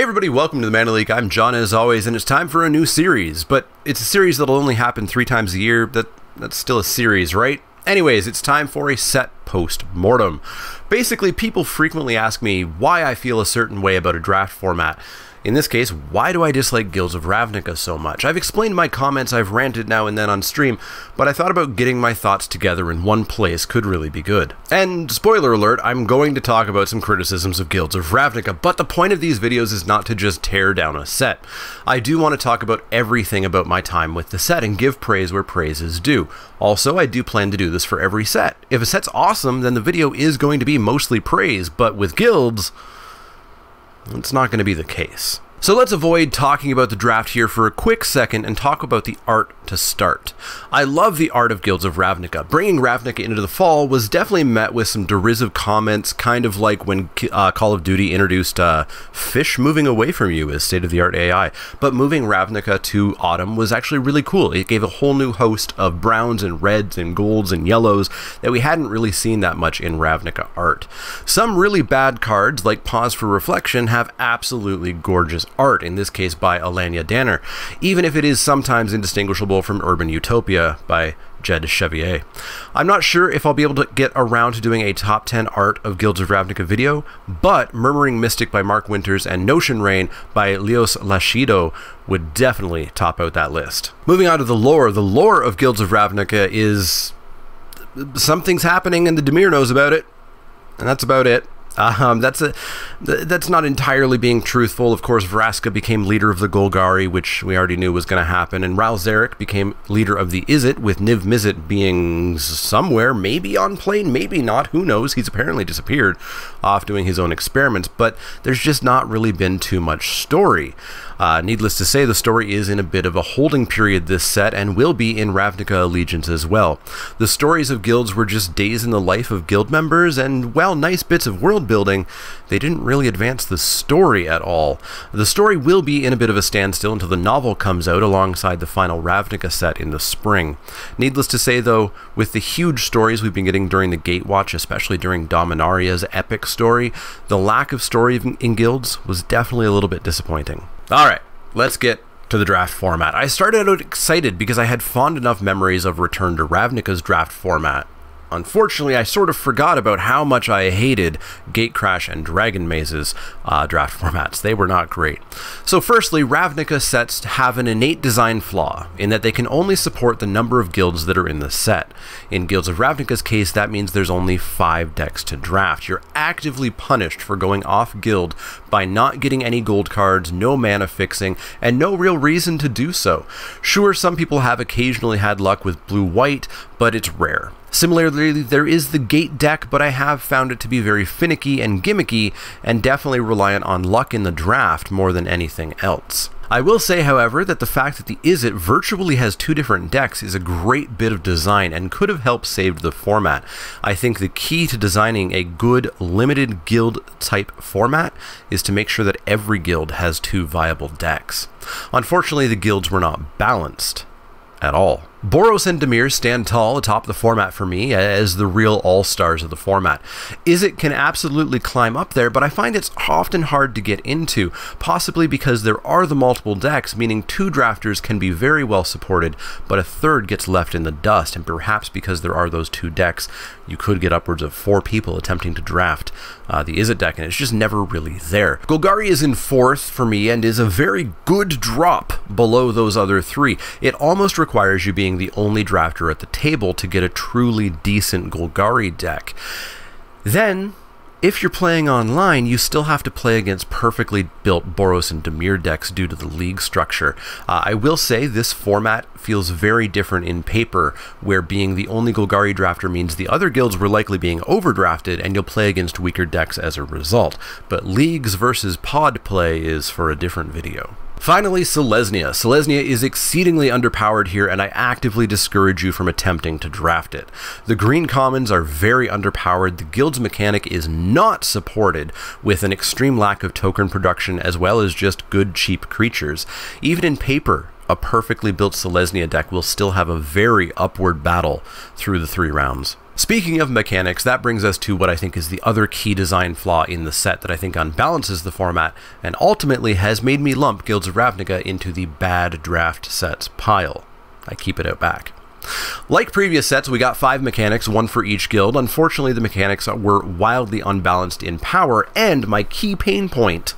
Hey everybody, welcome to the Leek. I'm John as always, and it's time for a new series, but it's a series that'll only happen 3 times a year. That's still a series, right? Anyways, it's time for a set post-mortem. Basically, people frequently ask me why I feel a certain way about a draft format. In this case, why do I dislike Guilds of Ravnica so much? I've explained my comments, I've ranted now and then on stream, but I thought about getting my thoughts together in one place could really be good. And spoiler alert, I'm going to talk about some criticisms of Guilds of Ravnica, but the point of these videos is not to just tear down a set. I do want to talk about everything about my time with the set and give praise where praise is due. Also, I do plan to do this for every set. If a set's awesome, then the video is going to be mostly praise, but with Guilds, it's not going to be the case. So let's avoid talking about the draft here for a quick second and talk about the art to start. I love the art of Guilds of Ravnica. Bringing Ravnica into the fall was definitely met with some derisive comments, kind of like when Call of Duty introduced fish moving away from you as state-of-the-art AI. But moving Ravnica to autumn was actually really cool. It gave a whole new host of browns and reds and golds and yellows that we hadn't really seen that much in Ravnica art. Some really bad cards, like Pause for Reflection, have absolutely gorgeous art, in this case by Alanya Danner, even if it is sometimes indistinguishable from Urban Utopia by Jed Chevier. I'm not sure if I'll be able to get around to doing a top 10 art of Guilds of Ravnica video, but Murmuring Mystic by Mark Winters and Notion Rain by Leos Lashido would definitely top out that list. Moving on to the lore of Guilds of Ravnica is something's happening and the Dimir knows about it, and that's about it. That's not entirely being truthful. Of course, Vraska became leader of the Golgari, which we already knew was going to happen, and Ral Zarek became leader of the Izzet, with Niv Mizzet being somewhere, maybe on plane, maybe not, who knows. He's apparently disappeared off doing his own experiments, but there's just not really been too much story. Needless to say, the story is in a bit of a holding period this set, and will be in Ravnica Allegiance as well. The stories of guilds were just days in the life of guild members, and while nice bits of world building, they didn't really advance the story at all. The story will be in a bit of a standstill until the novel comes out alongside the final Ravnica set in the spring. Needless to say though, with the huge stories we've been getting during the Gatewatch, especially during Dominaria's epic story, the lack of story in guilds was definitely a little bit disappointing. Alright, let's get to the draft format. I started out excited because I had fond enough memories of Return to Ravnica's draft format. Unfortunately, I sort of forgot about how much I hated Gatecrash and Dragon Maze's draft formats. They were not great. So firstly, Ravnica sets have an innate design flaw in that they can only support the number of guilds that are in the set. In Guilds of Ravnica's case, that means there's only 5 decks to draft. You're actively punished for going off guild by not getting any gold cards, no mana fixing, and no real reason to do so. Sure, some people have occasionally had luck with blue-white, but it's rare. Similarly, there is the Gate deck, but I have found it to be very finicky and gimmicky, and definitely reliant on luck in the draft more than anything else. I will say, however, that the fact that the Izzet virtually has 2 different decks is a great bit of design and could have helped save the format. I think the key to designing a good limited guild type format is to make sure that every guild has 2 viable decks. Unfortunately, the guilds were not balanced at all. Boros and Dimir stand tall atop the format for me as the real all-stars of the format. Izzet can absolutely climb up there, but I find it's often hard to get into, possibly because there are the multiple decks, meaning 2 drafters can be very well supported, but a third gets left in the dust, and perhaps because there are those 2 decks, you could get upwards of 4 people attempting to draft the Izzet deck, and it's just never really there. Golgari is in 4th for me, and is a very good drop below those other 3. It almost requires you being the only drafter at the table to get a truly decent Golgari deck. Then, if you're playing online, you still have to play against perfectly built Boros and Dimir decks due to the league structure. I will say this format feels very different in paper, where being the only Golgari drafter means the other guilds were likely being overdrafted and you'll play against weaker decks as a result. But leagues versus pod play is for a different video. Finally, Selesnya. Selesnya is exceedingly underpowered here, and I actively discourage you from attempting to draft it. The green commons are very underpowered, the guild's mechanic is not supported, with an extreme lack of token production as well as just good cheap creatures. Even in paper, a perfectly built Selesnya deck will still have a very upward battle through the 3 rounds. Speaking of mechanics, that brings us to what I think is the other key design flaw in the set that I think unbalances the format and ultimately has made me lump Guilds of Ravnica into the bad draft sets pile. I keep it out back. Like previous sets, we got 5 mechanics, 1 for each guild. Unfortunately, the mechanics were wildly unbalanced in power and, my key pain point,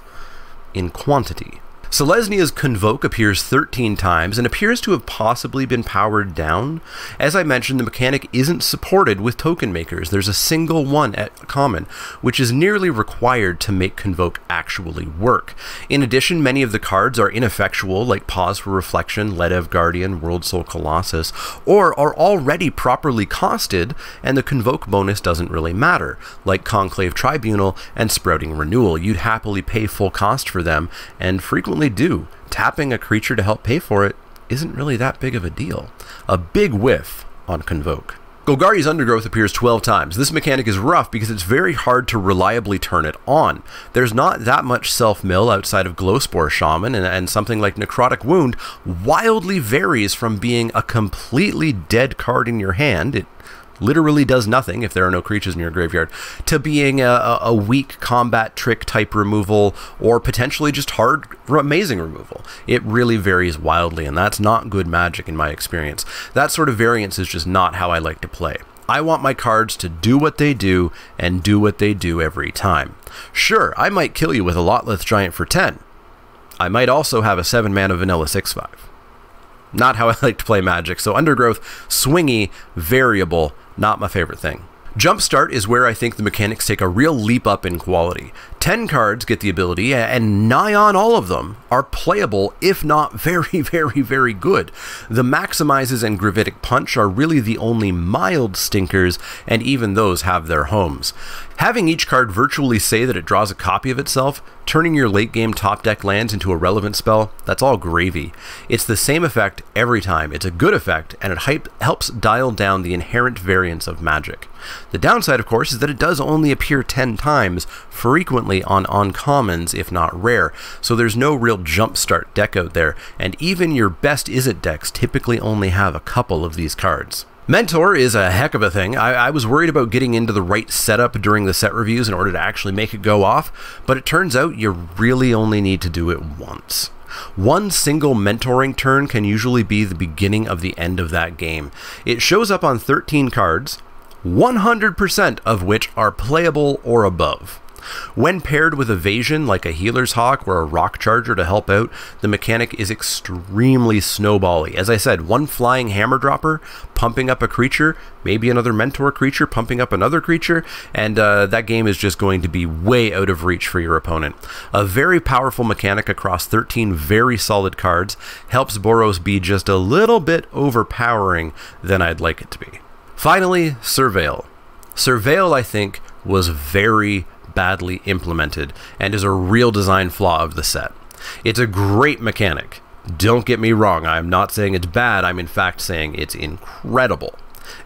in quantity. Selesnya's Convoke appears 13 times and appears to have possibly been powered down. As I mentioned, the mechanic isn't supported with token makers. There's a single one at common, which is nearly required to make Convoke actually work. In addition, many of the cards are ineffectual, like Pause for Reflection, Ledev Guardian, World Soul Colossus, or are already properly costed, and the Convoke bonus doesn't really matter, like Conclave Tribunal and Sprouting Renewal. You'd happily pay full cost for them, and frequently do. Tapping a creature to help pay for it isn't really that big of a deal. A big whiff on Convoke. Golgari's Undergrowth appears 12 times. This mechanic is rough because it's very hard to reliably turn it on. There's not that much self-mill outside of Glowspore Shaman, and something like Necrotic Wound wildly varies from being a completely dead card in your hand. It literally does nothing if there are no creatures in your graveyard, to being a weak combat trick type removal, or potentially just hard, amazing removal. It really varies wildly, and that's not good Magic in my experience. That sort of variance is just not how I like to play. I want my cards to do what they do, and do what they do every time. Sure, I might kill you with a Lotleth Giant for 10. I might also have a 7-mana vanilla 6/5. Not how I like to play Magic, so Undergrowth, swingy, variable, not my favorite thing. Jumpstart is where I think the mechanics take a real leap up in quality. 10 cards get the ability, and nigh on all of them are playable, if not very, very, very good. The Maximizes and Gravitic Punch are really the only mild stinkers, and even those have their homes. Having each card virtually say that it draws a copy of itself, turning your late game top deck lands into a relevant spell, that's all gravy. It's the same effect every time. It's a good effect, and it helps dial down the inherent variance of Magic. The downside, of course, is that it does only appear 10 times, frequently on uncommons, if not rare, so there's no real jumpstart deck out there, and even your best Izzet decks typically only have a couple of these cards. Mentor is a heck of a thing. I was worried about getting into the right setup during the set reviews in order to actually make it go off, but it turns out you really only need to do it once. One single mentoring turn can usually be the beginning of the end of that game. It shows up on 13 cards, 100% of which are playable or above. When paired with evasion, like a Healer's Hawk or a Rock Charger to help out, the mechanic is extremely snowbally. As I said, one flying Hammer Dropper pumping up a creature, maybe another Mentor creature pumping up another creature, and that game is just going to be way out of reach for your opponent. A very powerful mechanic across 13 very solid cards helps Boros be just a little bit overpowering than I'd like it to be. Finally, Surveil. Surveil, I think, was very badly implemented and is a real design flaw of the set. It's a great mechanic. Don't get me wrong, I'm not saying it's bad, I'm in fact saying it's incredible.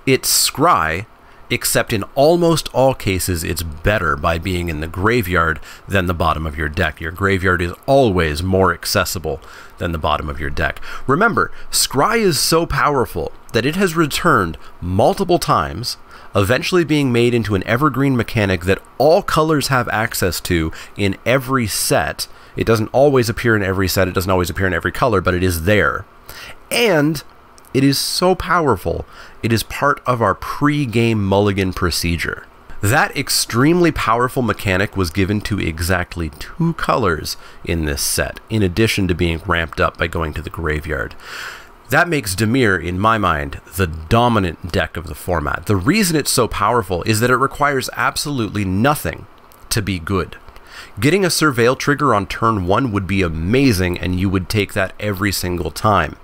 It's scry, except in almost all cases it's better by being in the graveyard than the bottom of your deck. Your graveyard is always more accessible than the bottom of your deck. Remember, scry is so powerful that it has returned multiple times, eventually being made into an evergreen mechanic that all colors have access to in every set. It doesn't always appear in every set, it doesn't always appear in every color, but it is there. And it is so powerful, it is part of our pre-game mulligan procedure. That extremely powerful mechanic was given to exactly 2 colors in this set, in addition to being ramped up by going to the graveyard. That makes Dimir, in my mind, the dominant deck of the format. The reason it's so powerful is that it requires absolutely nothing to be good. Getting a Surveil trigger on turn 1 would be amazing, and you would take that every single time.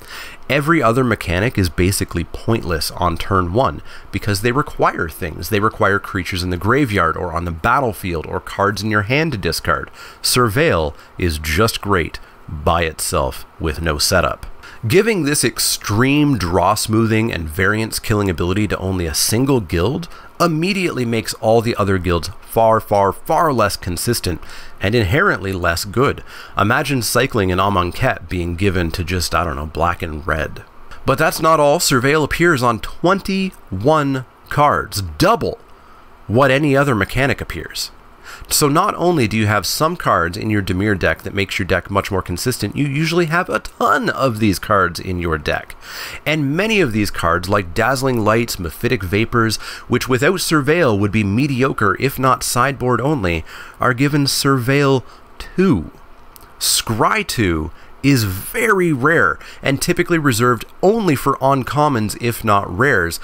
Every other mechanic is basically pointless on turn 1, because they require things. They require creatures in the graveyard, or on the battlefield, or cards in your hand to discard. Surveil is just great by itself with no setup. Giving this extreme draw smoothing and variance killing ability to only a single guild immediately makes all the other guilds far, far, far less consistent and inherently less good. Imagine cycling an Amonkhet being given to just, I don't know, black and red. But that's not all. Surveil appears on 21 cards, double what any other mechanic appears. So not only do you have some cards in your Dimir deck that makes your deck much more consistent, you usually have a ton of these cards in your deck. And many of these cards, like Dazzling Lights, Mephitic Vapors, which without Surveil would be mediocre if not sideboard only, are given Surveil 2. Scry 2 is very rare and typically reserved only for uncommons if not rares.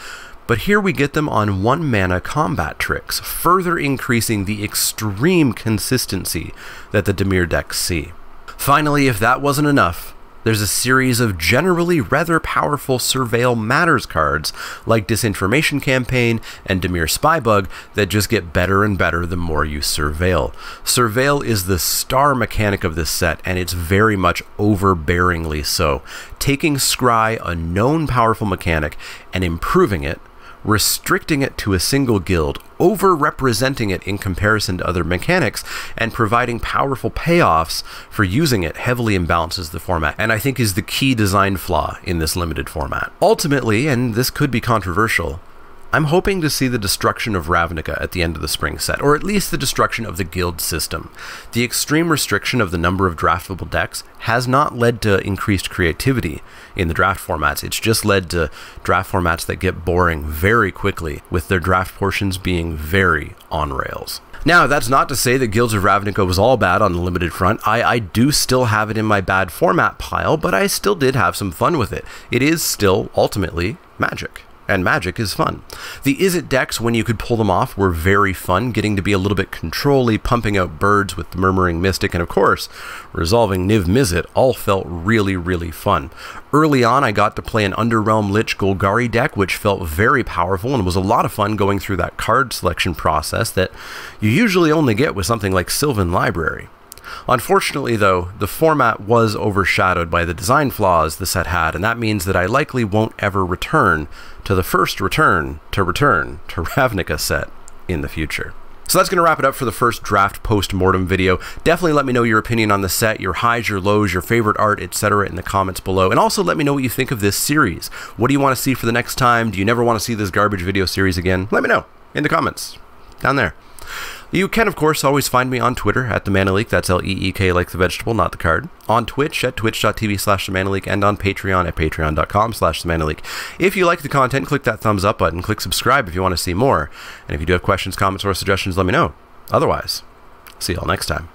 But here we get them on 1 mana combat tricks, further increasing the extreme consistency that the Dimir decks see. Finally, if that wasn't enough, there's a series of generally rather powerful Surveil Matters cards, like Disinformation Campaign and Dimir Spybug, that just get better and better the more you surveil. Surveil is the star mechanic of this set, and it's very much overbearingly so. Taking Scry, a known powerful mechanic, and improving it, restricting it to a single guild, over-representing it in comparison to other mechanics, and providing powerful payoffs for using it heavily imbalances the format, and I think is the key design flaw in this limited format. Ultimately, and this could be controversial, I'm hoping to see the destruction of Ravnica at the end of the spring set, or at least the destruction of the guild system. The extreme restriction of the number of draftable decks has not led to increased creativity in the draft formats. It's just led to draft formats that get boring very quickly, with their draft portions being very on rails. Now, that's not to say that Guilds of Ravnica was all bad on the limited front. I do still have it in my bad format pile, but I still did have some fun with it. It is still, ultimately, Magic. And Magic is fun. The Izzet decks, when you could pull them off, were very fun, getting to be a little bit control-y, pumping out birds with the Murmuring Mystic, and of course, resolving Niv Mizzet all felt really, really fun. Early on, I got to play an Underrealm Lich Golgari deck, which felt very powerful and was a lot of fun going through that card selection process that you usually only get with something like Sylvan Library. Unfortunately, though, the format was overshadowed by the design flaws the set had, and that means that I likely won't ever return to the first Return to Ravnica set in the future. So that's going to wrap it up for the first draft post-mortem video. Definitely let me know your opinion on the set, your highs, your lows, your favorite art, etc. in the comments below. And also let me know what you think of this series. What do you want to see for the next time? Do you never want to see this garbage video series again? Let me know in the comments down there. You can, of course, always find me on Twitter at TheManaLeek, that's L-E-E-K like the vegetable, not the card. On Twitch at twitch.tv/TheManaLeek, and on Patreon at patreon.com/TheManaLeek. If you like the content, click that thumbs up button, click subscribe if you want to see more. And if you do have questions, comments, or suggestions, let me know. Otherwise, see y'all next time.